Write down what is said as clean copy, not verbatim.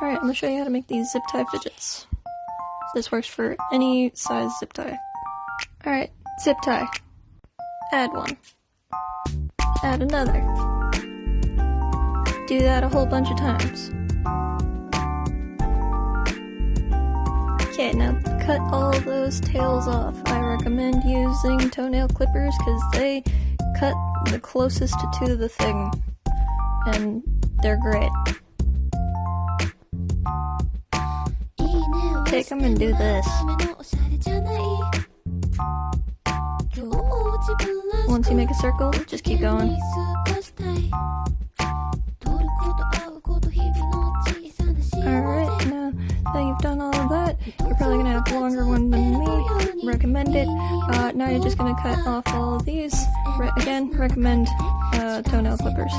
Alright, I'm gonna show you how to make these zip tie fidgets. This works for any size zip tie. Alright, zip tie. Add one. Add another. Do that a whole bunch of times. Okay, now cut all those tails off. I recommend using toenail clippers because they cut the closest to the thing. And they're great. Take them and do this. Once you make a circle, just keep going. Alright, now that you've done all of that, you're probably gonna have a longer one than me. Recommend it. Now you're just gonna cut off all of these. Again, recommend toenail clippers.